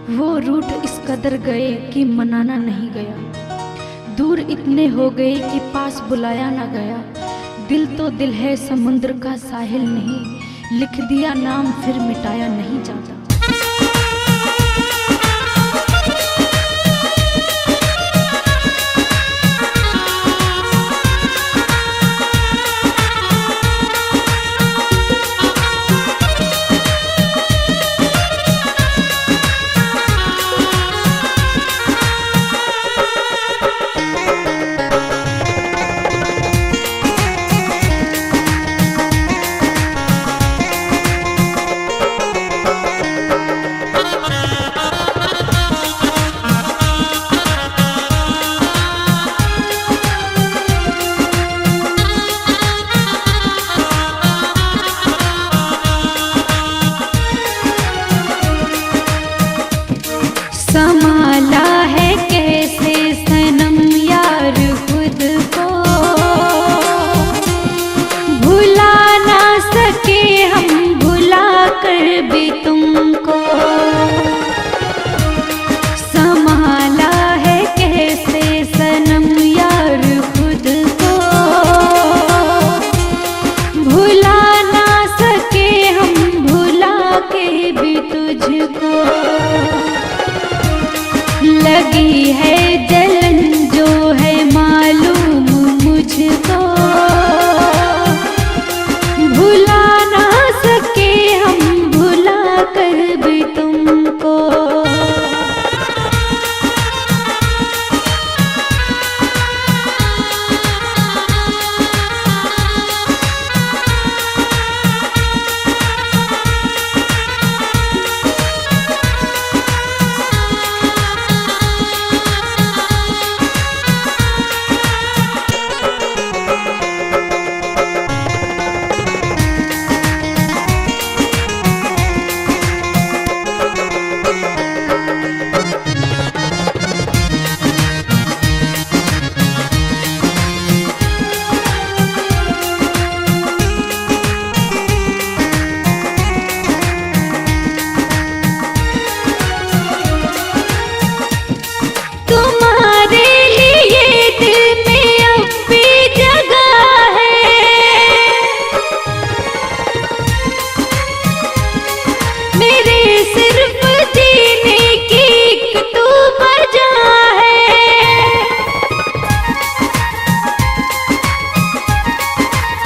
वो रूठ इस कदर गए कि मनाना नहीं गया, दूर इतने हो गए कि पास बुलाया ना गया। दिल तो दिल है समुद्र का साहिल नहीं, लिख दिया नाम फिर मिटाया नहीं जाता। संभाला है कैसे सनम यार खुद को, भुला ना सके हम भुला कर भी तुमको। संभाला है कैसे सनम यार खुद को, भुला ना सके हम भुला के भी तुझको। लगी है जलन जो है मालूम मुझको, भुला ना सके हम भुला कर भी तुमको।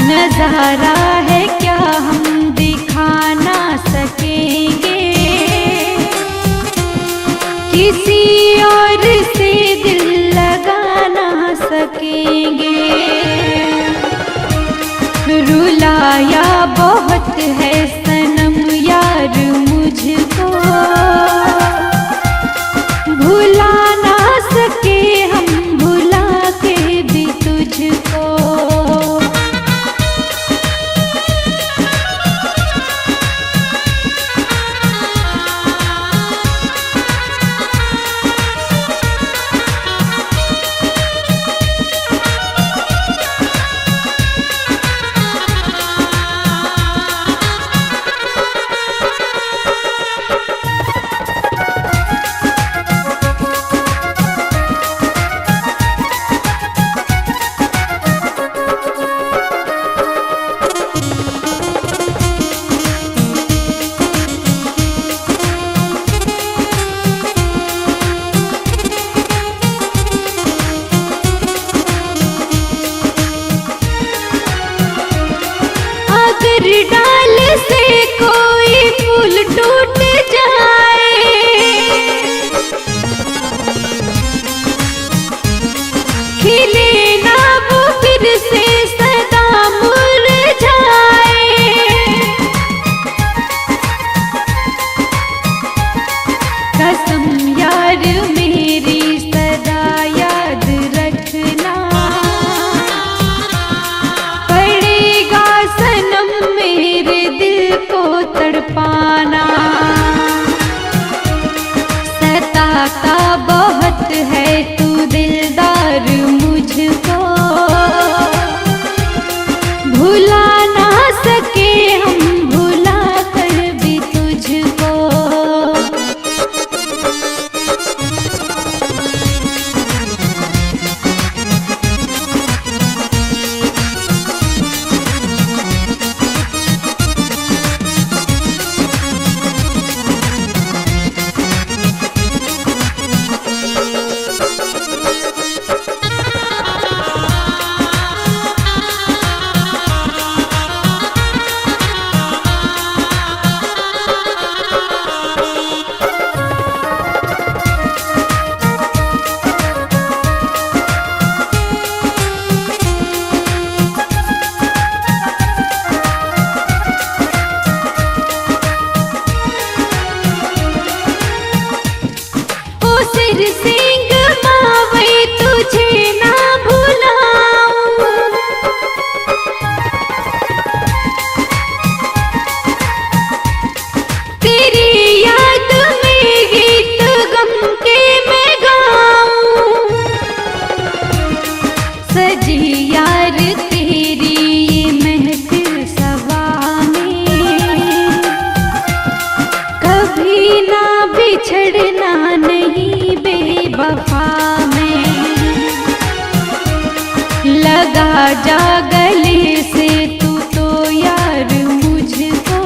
नज़ारा है क्या हम दिखा ना सकेंगे, किसी और से दिल लगा ना सकेंगे। रुलाया बहुत है सनम यार मुझको, भुला ना सके हम भुला के भी तुझको। बिछड़ना नहीं बेवफा में, लगा जा गले से तू तो यार मुझको,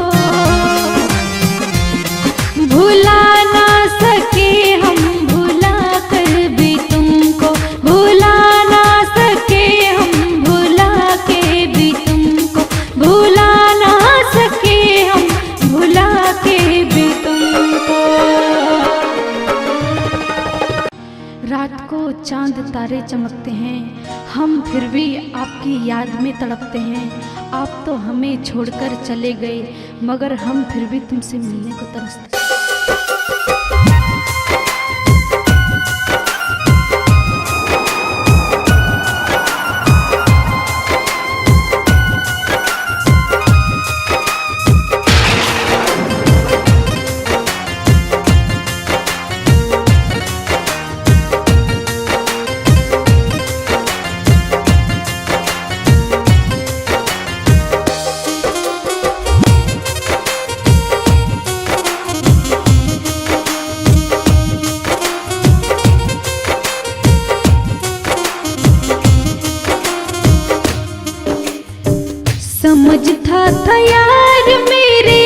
भुला ना सके हम भुला कर भी तुमको, भुला ना सके हम भुला के भी तुमको, भुला ना सके हम भुला के भी तुमको। रात को चांद तारे चमकते हैं, हम फिर भी आपकी याद में तड़पते हैं। आप तो हमें छोड़कर चले गए, मगर हम फिर भी तुमसे मिलने को तरसते हैं। समझता था यार मेरे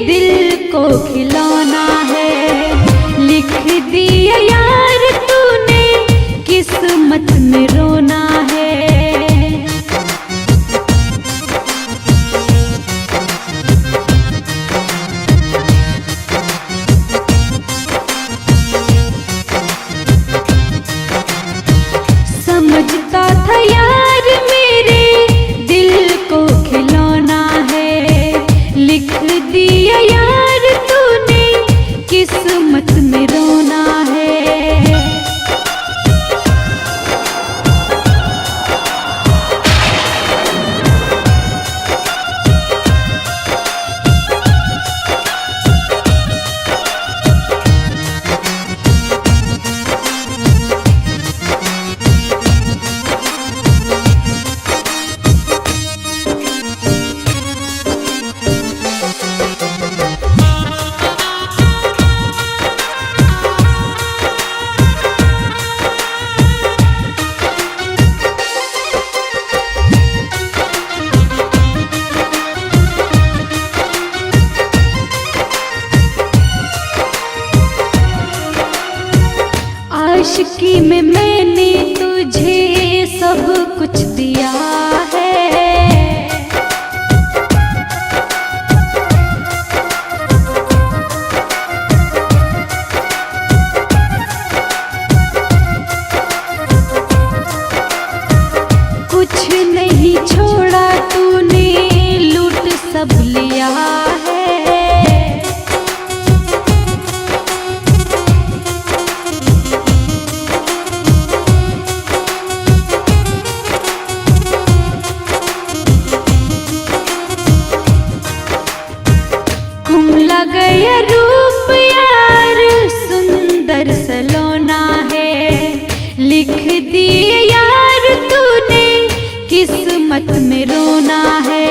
दिल को खिलौना है, लिख दिया यार तूने किस्मत में रोना है। समझता था यार मेरे दिल को खिलौना है, लिख दिया यार तूने किस्मत में रोना है। आशिकी में मैंने तुझे सब कुछ दिया है, कुछ नहीं छोड़ा तूने लूट सब लिया है। गया रूप यार सुंदर सलोना है, लिख दिए यार तूने किस्मत में रोना है।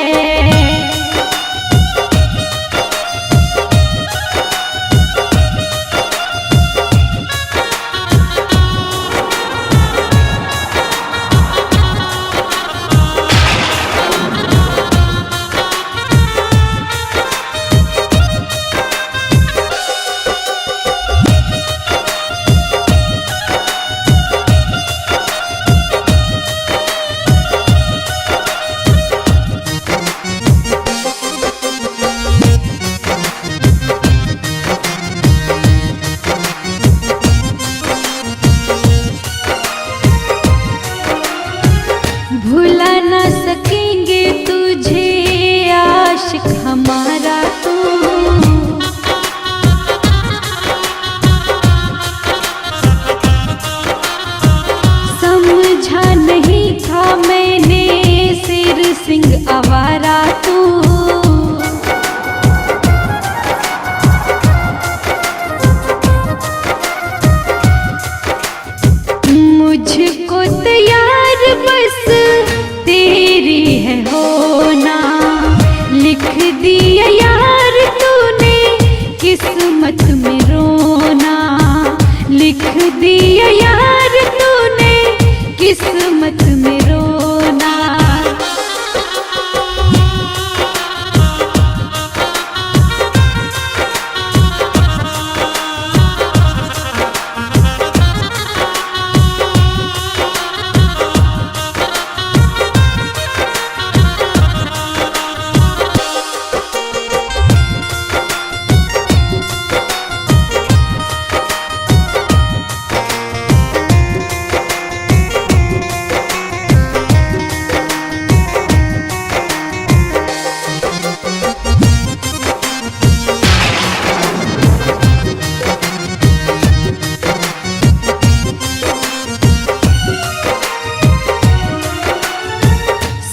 भुला ना सकेंगे तुझे आशिक हमारा तू, समझा नहीं था मैंने शेर सिंह आवारा तू। मुझको तैयार बस तेरी है होना, लिख दिया यार तूने किस्मत में रोना। लिख दिया यार तूने किस्मत में रोना।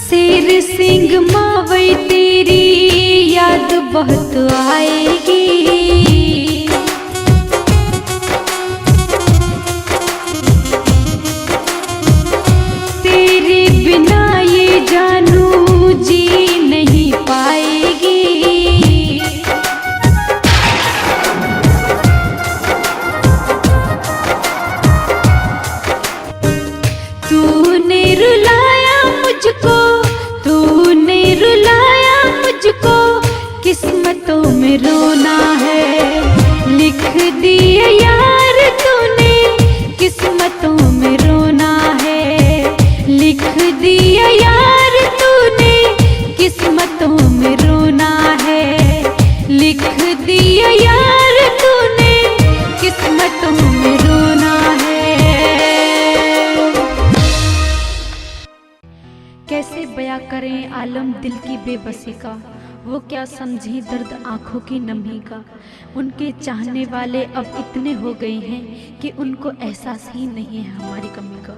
शेर सिंह मावई तेरी याद बहुत आएगी, तेरे बिना ये जानू जी नहीं पाएगी। तूने रुलाया मुझको, तूने रुलाया मुझको, किस्मतों में रोना है। लिख दिया यार तूने किस्मतों में रोना है। लिख दिया यार तूने किस्मतों में रोना है। लिख दिया यार तूने किस्मतों में रोना है। कैसे बयां करें आलम दिल की बेबसी का, वो क्या समझे दर्द आंखों की नमी का। उनके चाहने वाले अब इतने हो गए हैं कि उनको एहसास ही नहीं है हमारी कमी का।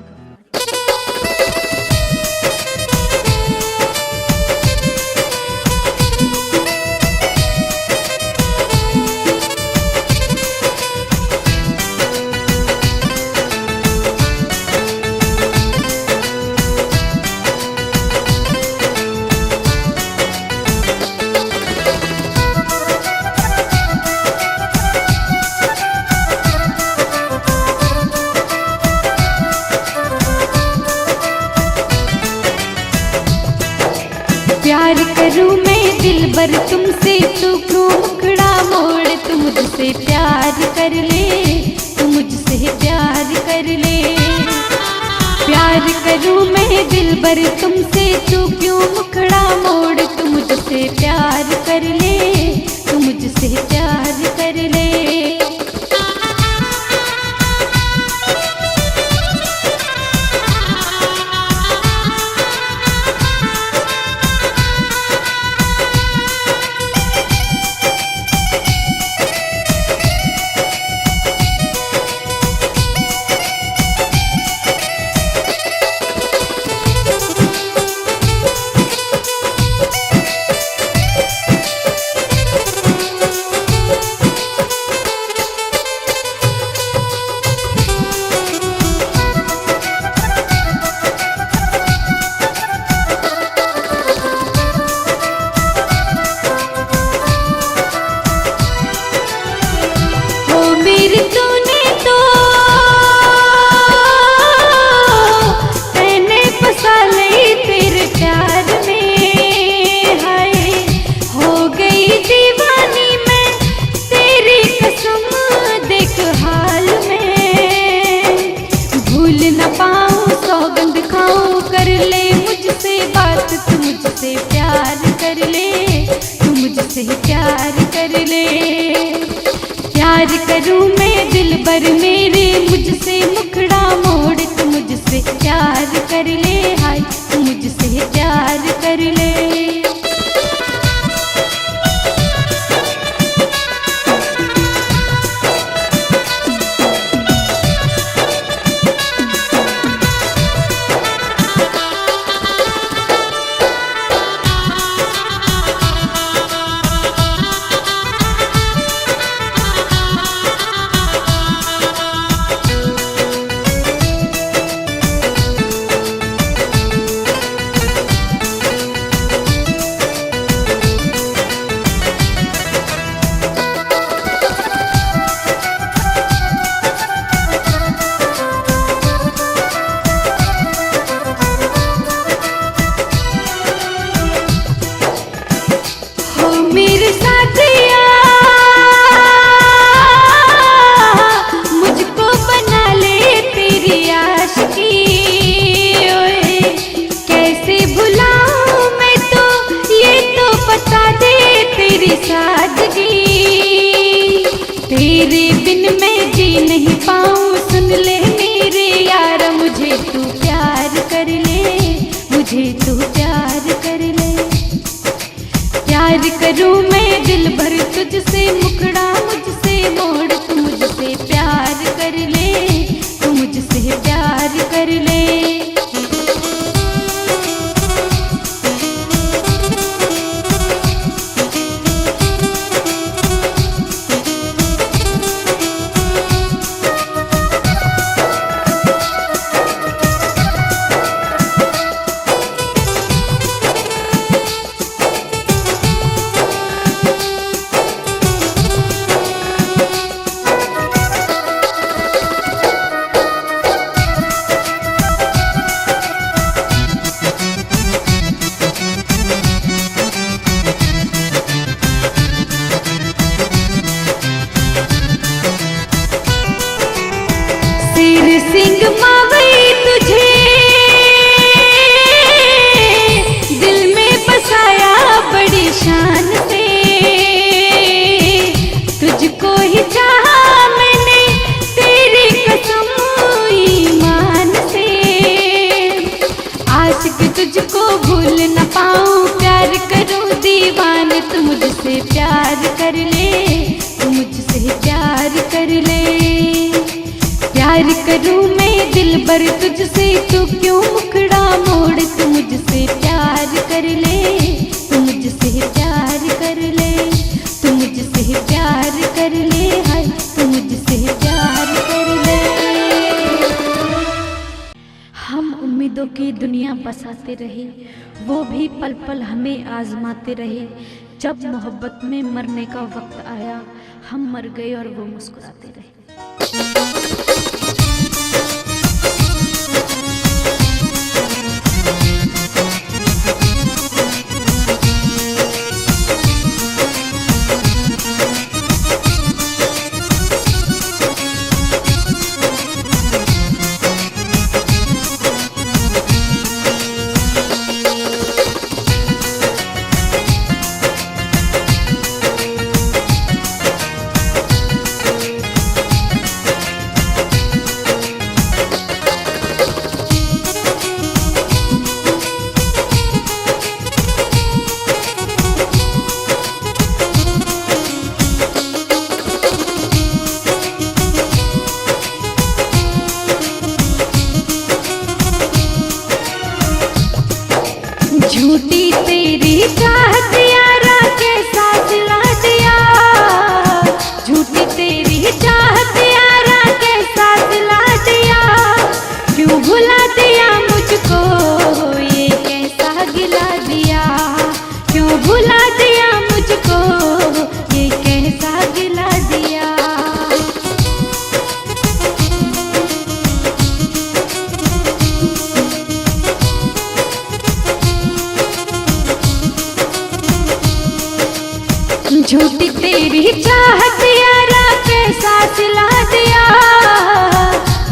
प्यार करूं मैं दिलबर तुमसे, तू क्यों मुखड़ा मोड़। तू मुझसे प्यार कर ले, तू मुझसे प्यार कर ले। प्यार करूं मैं दिलबर तुमसे, तू क्यों मुखड़ा मोड़। तू मुझसे प्यार कर ले, तू मुझसे प्यार कर ले। प्यार करूं मैं दिलबर मेरे, मुझसे मुखड़ा मोड़। तू मुझसे प्यार कर ले, हाय तू मुझसे प्यार कर ले। तेरे बिन मैं जी नहीं पाऊँ, सुन ले मेरे यार मुझे तू प्यार कर ले, मुझे तू प्यार कर ले। प्यार करूँ मैं दिल भर तुझसे, मुखड़ा मुझसे मोड़ तू मुझसे प्यार कर ले, तू मुझसे प्यार कर ले। शेर सिंह मावई तुझे दिल में बसाया बड़ी शान से, तुझको ही चाहा मैंने तेरी कसम ईमान से। आशिक तुझको भूल न पाऊँ, प्यार करूँ दीवाने तू मुझसे प्यार कर ले, तू मुझसे प्यार कर ले। प्यार करूँ मैं दिल भर तुझसे, तू क्यों मुखड़ा मोड़ तू मुझसे प्यार कर ले, तू मुझसे प्यार कर ले, तू मुझसे प्यार कर ले, हाय तू मुझसे प्यार कर ले। हम उम्मीदों की दुनिया बसाते रहे, वो भी पल पल हमें आजमाते रहे। जब मोहब्बत में मरने का वक्त आया, हम मर गए और वो मुस्कुराते रहे। झूठी तेरी चाहत यारा कैसा सिला दिया, झूठी तेरी चाहत यारा कैसा सिला दिया। क्यों भुला दिया मुझको ये कैसा गिला दिया, क्यों भुला दिया मुझको ये कैसा गिला दिया। झूठी तेरी चाहत यारा कैसा सिला दिया,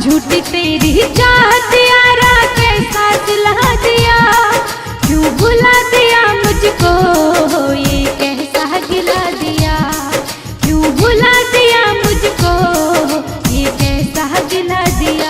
झूठी तेरी चाहत यारा कैसा सिला दिया। क्यों भुला दिया मुझको ये कैसा गिला दिया, क्यों भुला दिया मुझको ये कैसा गिला दिया।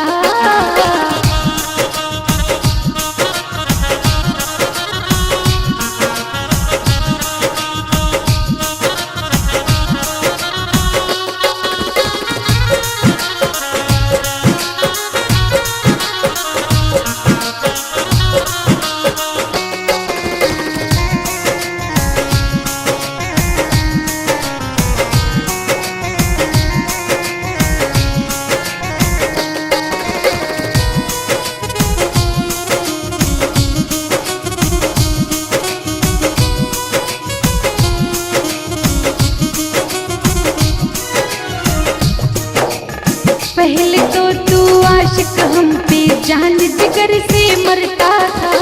पहले तो तू आशिक हम पे जान जिगर से मरता था,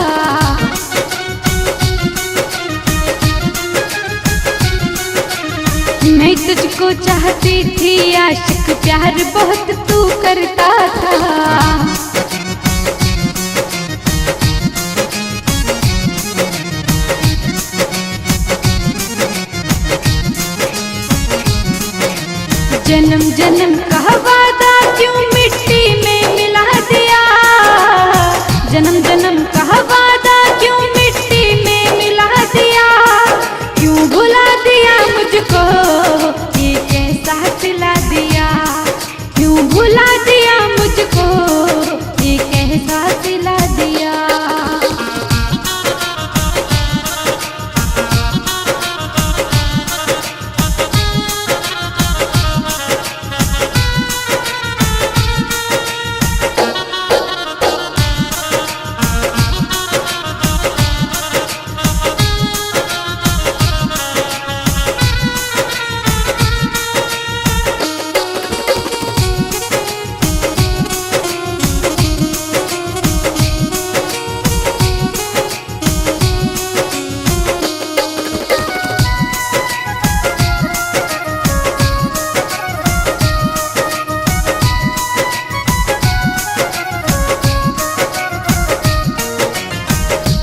मैं तुझको चाहती थी आशिक प्यार बहुत तू करता था। जन्म जन्म का वादा क्यों मिट्टी में मिला दिया, जन्म जन्म का वादा क्यों मिट्टी में मिला दिया, क्यों भुला दिया मुझको ये कैसा सिला दिया, क्यों भुला दिया मुझको ये कैसा सिला दिया।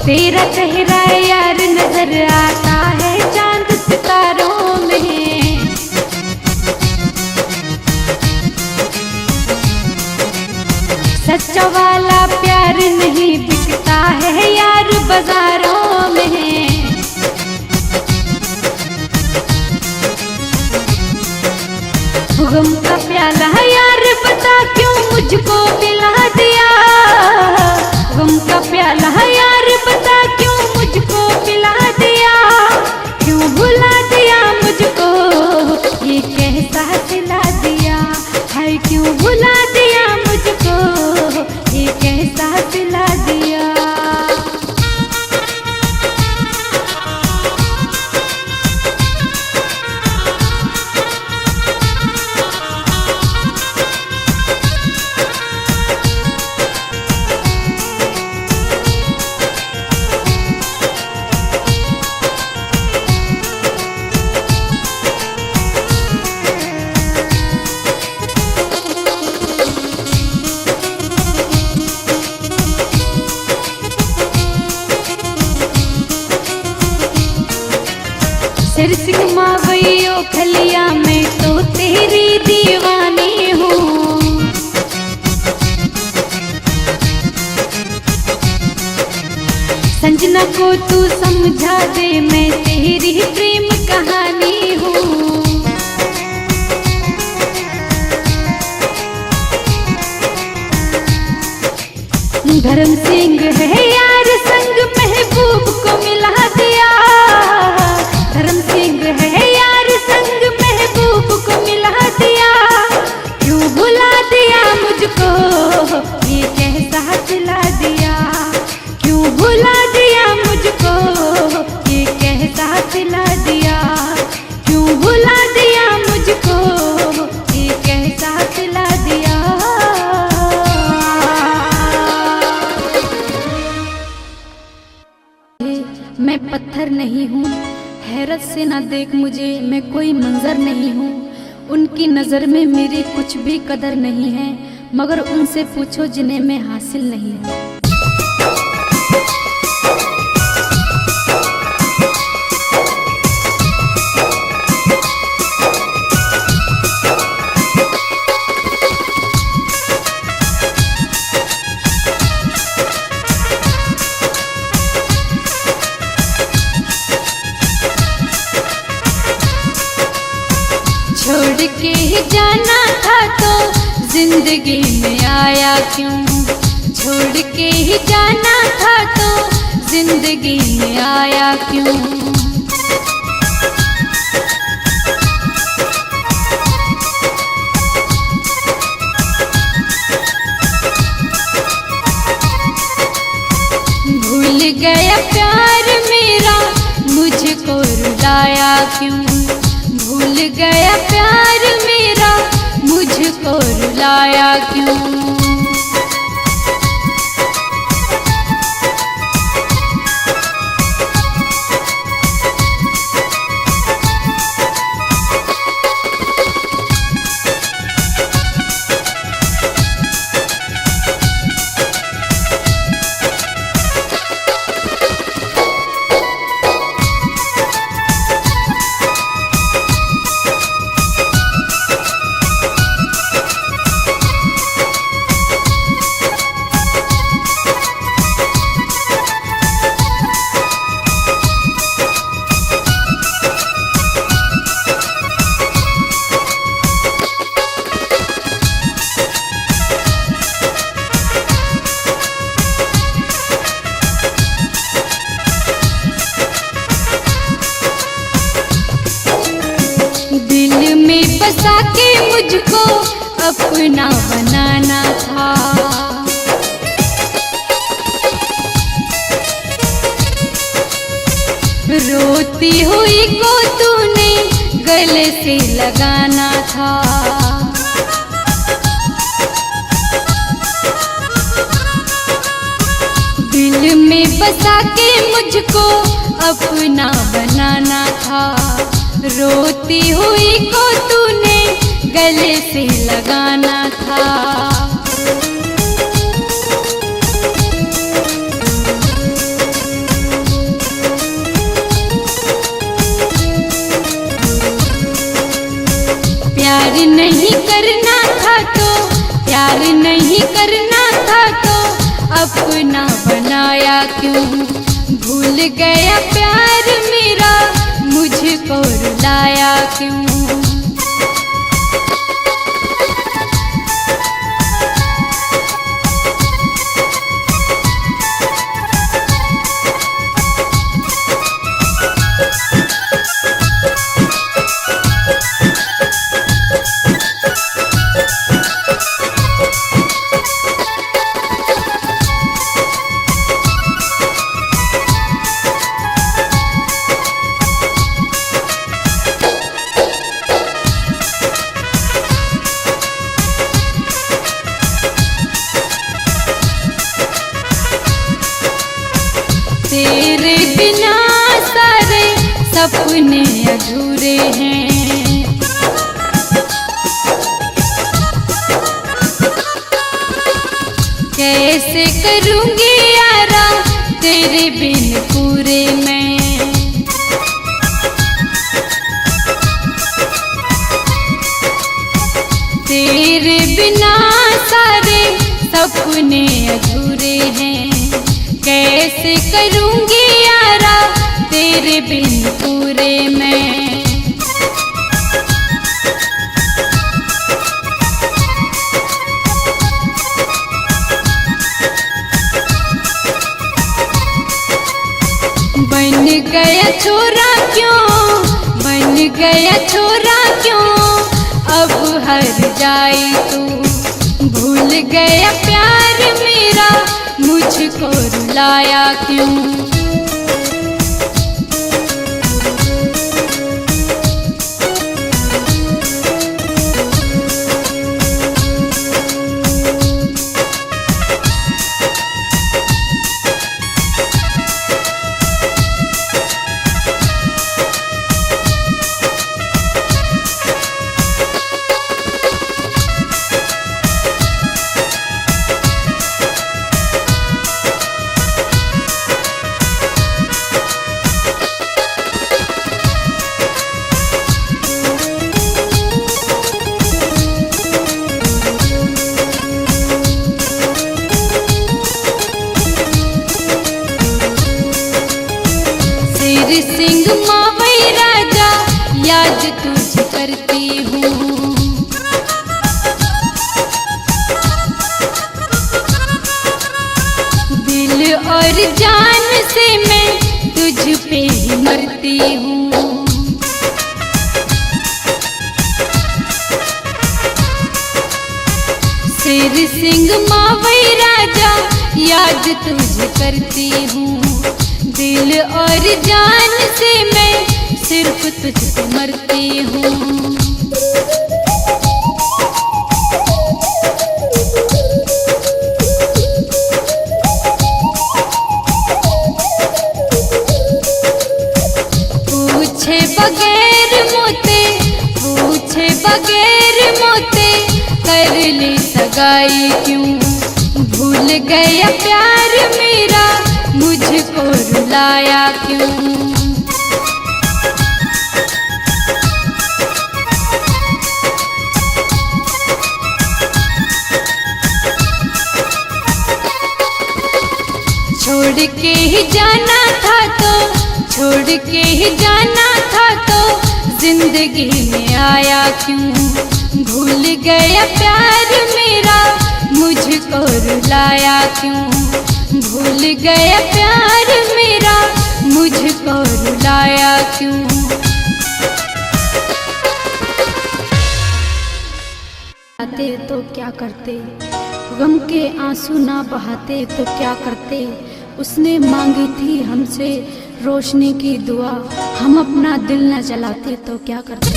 तेरा चेहरा यार नजर आता है चांद सितारों में, सच्चा वाला प्यार नहीं बिकता है यार बाजारों में। गम का प्याला यार बता क्यों मुझको पिला दिया, गम का प्याला यार बता क्यों मुझको पिला दिया, क्यों भुला दिया मुझको ये कैसा सिला दिया, हाय क्यों भुला दिया मुझको ये कैसा सिला दिया। सिर सिंगमावैयो खलिया में तो तेरी दीवानी हूँ, संजना को तू समझा दे मैं तेरी प्रेम कहानी हूँ। धर्म सिंह है यार संग महबूब को मिला दिया, धर्म सिंह है यार संग महबूब को मिला दिया, क्यों भुला दिया मुझको ये कैसा सिला दिया, क्यों भुला दिया मुझको ये कैसा सिला दिया, क्यों भुला दिया मुझको ये कैसा सिला दिया। मैं पत्थर नहीं हूँ, हैरत से ना देख मुझे, मैं कोई मंजर नहीं हूँ, उनकी नज़र में मेरी कुछ भी कदर नहीं है, मगर उनसे पूछो जिन्हें मैं हासिल नहीं हूँ। छोड़ के ही जाना था तो जिंदगी में आया क्यों, छोड़ के ही जाना था तो जिंदगी में आया क्यों। भूल गया प्यार मेरा मुझको रुलाया क्यों, भूल गया प्यार मेरा मुझको रुलाया क्यों। अपना बनाना था। रोती हुई को तूने गले से लगाना था। दिल में बसा के मुझको अपना बनाना था। रोती हुई को तूने गले से लगाना था। प्यार नहीं करना था तो, प्यार नहीं करना था तो अपना बनाया क्यों। भूल गया प्यार मेरा, मुझको रुलाया क्यों। तेरे बिना सारे सपने अधूरे हैं। कैसे करूँगी यारा तेरे बिन पूरे मैं। तेरे बिना सारे सपने अधूरे हैं। कैसे करूँगी यारा तेरे बिन पूरे मैं। बन गया छोरा क्यों, बन गया छोरा क्यों अब हर जाए तू। भूल गया प्यार मेरा, मुझको रुलाया क्यों। शेर सिंह मावई राजा याद तुझे करती हूँ। दिल और जान से मैं तुझ पे ही मरती हूँ। शेर सिंह मावई राजा याद तुझे करती हूँ। दिल और जान से मैं सिर्फ तुझ पे मरती हूँ। पूछे बगैर मोते, पूछे बगैर मोते कर ले सगाई क्यों। भूल गया प्यार मेरा, मुझको रुलाया क्यों। छोड़ के ही जाना था तो, छोड़ के ही जाना था तो जिंदगी में आया क्यों। भूल गया प्यार मेरा, मुझको रुलाया क्यों। भूल गया प्यार मेरा, मुझको रुलाया क्यों। मिलाते तो क्या करते, गम के आंसू ना बहाते तो क्या करते। उसने मांगी थी हमसे रोशनी की दुआ, हम अपना दिल न जलाते तो क्या करते।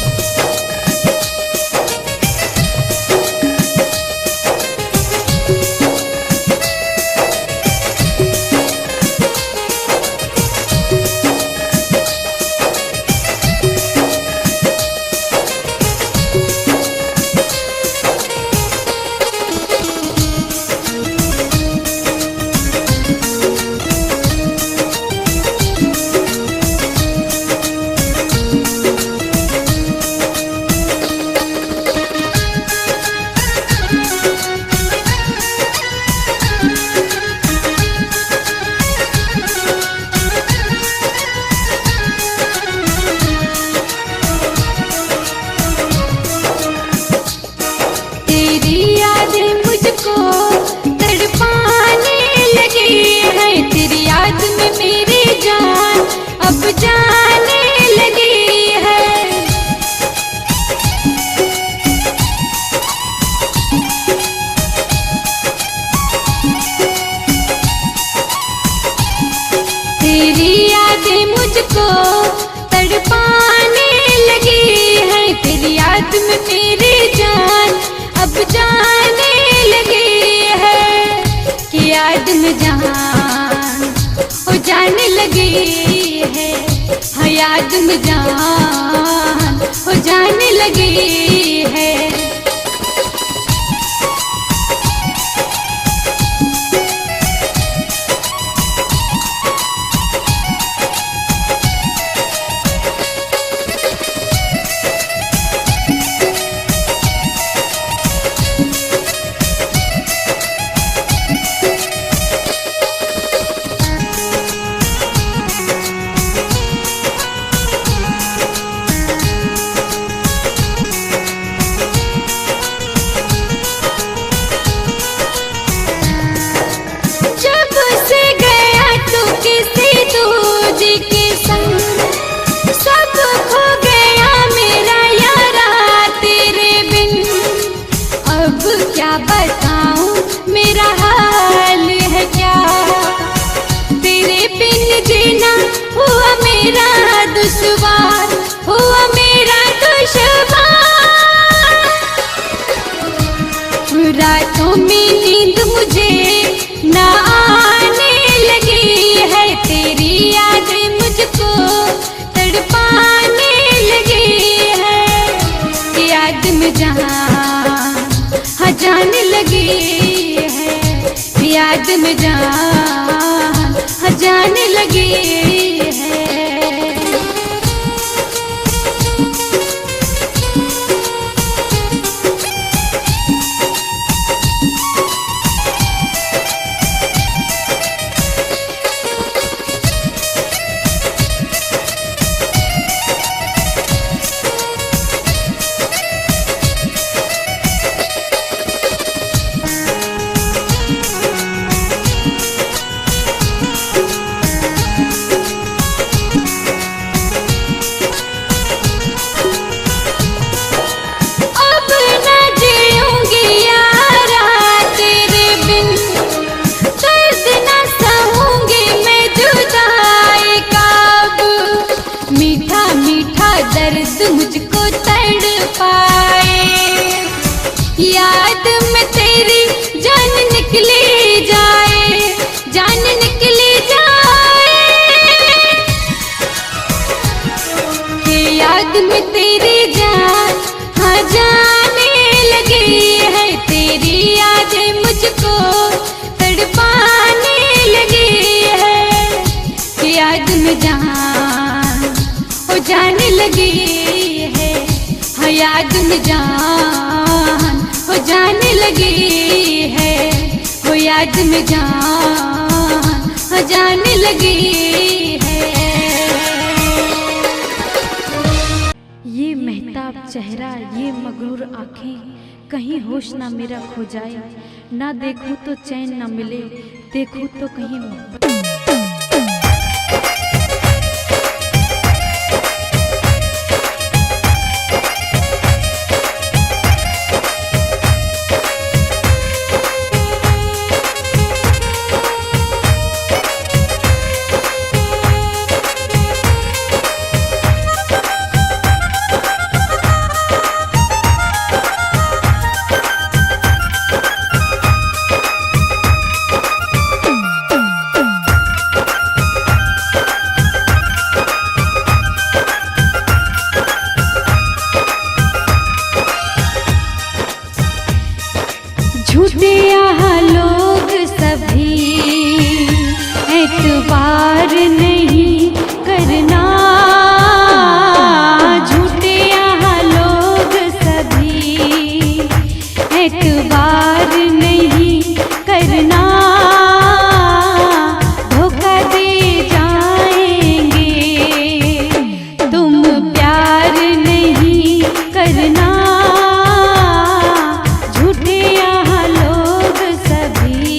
तेरी यादें मुझको तड़पाने लगी है, तेरी याद में मेरी जान अब जाने लगी है। कि याद में जान हो जाने लगी है, हाँ याद में जान हो जाने लगी है। क्या बताऊं मेरा हाल है क्या, तेरे बिन जीना हुआ मेरा दुश्वार, हुआ मेरा दुश्वार। रातों में नींद मुझे ना आने लगी है, तेरी यादें मुझको तड़पाने लगी है। याद में जान जाने लगी है, याद में जान जाने लगी है। दर्द मुझको तड़पाए, याद में तेरी जान निकली जाए, जान निकली जाए। कि याद में तेरी जान हाँ जाने लगी है, तेरी यादें मुझको तड़पाने लगी है। कि याद में जान हो जाने लगी है, हाँ याद में जान हो जाने लगी है, हो याद में जान हो जाने लगी है। ये महताब चेहरा, ये मगरूर आँखें, कहीं होश ना मेरा खो जाए। ना देखूं तो चैन ना मिले, देखूं तो कहीं मोहब्बत। झूठे यहाँ लोग सभी, एतबार नहीं करना। झूठे यहाँ लोग सभी, एतबार नहीं करना। धोखा दे जाएंगे, तुम प्यार नहीं करना। झूठे यहाँ लोग सभी।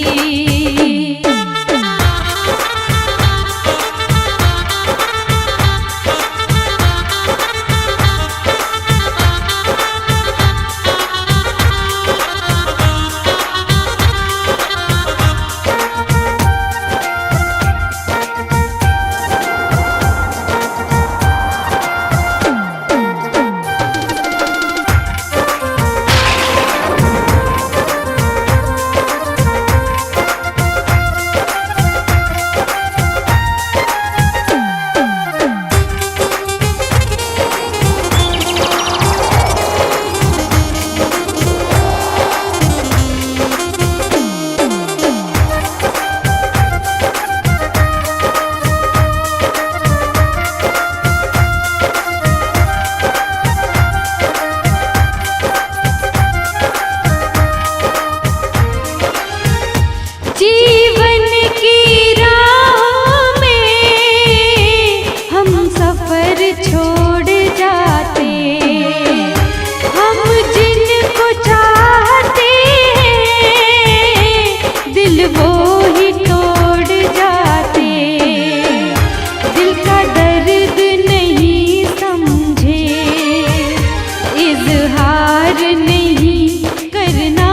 जीवन की राह में हम सफर छोड़ जाते, हम जिनको चाहते हैं दिल वो ही तोड़ जाते। दिल का दर्द नहीं समझे, इजहार नहीं करना।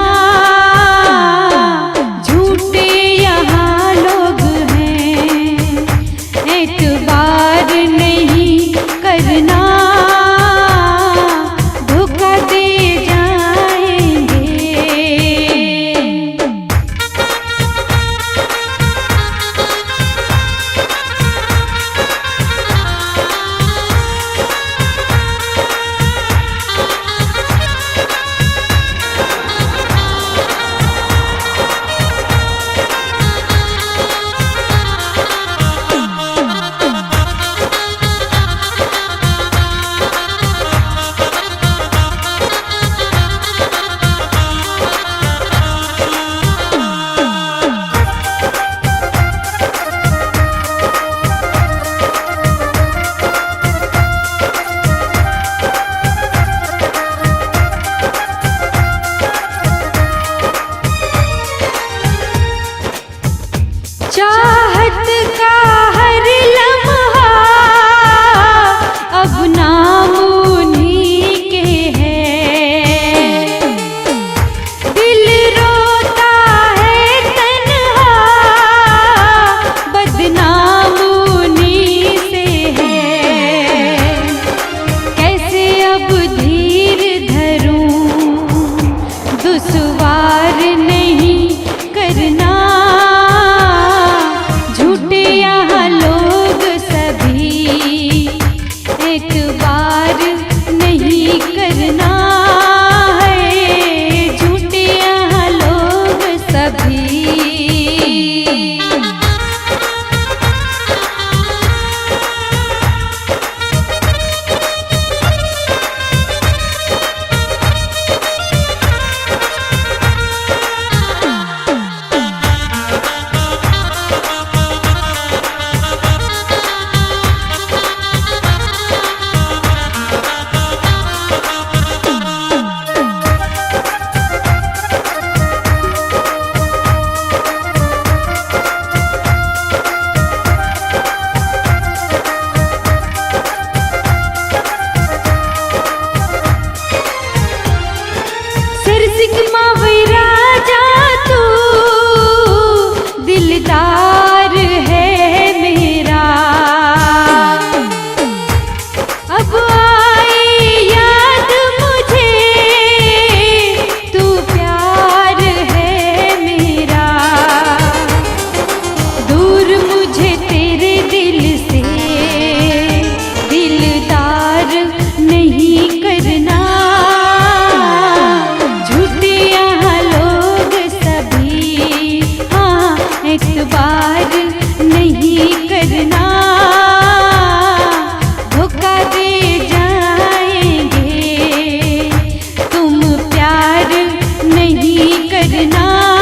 एतबार नहीं करना। धोखा दे जाएंगे। चाहत का हर लम्हा अब नाम उन्हीं के है। दिल रोता है तन्हा, बदनाम उन्हीं से है। कैसे अब धीर धरूं, दुश्वार नहीं करना। झूठे यहाँ लोग सभी, एतबार नहीं करना है। झूठे यहाँ लोग सभी। दिलदार है मेरा, अब आई याद मुझे, तू प्यार है मेरा। दूर मुझे तेरे दिल से, दिलदार नहीं करना। झूठिया सजना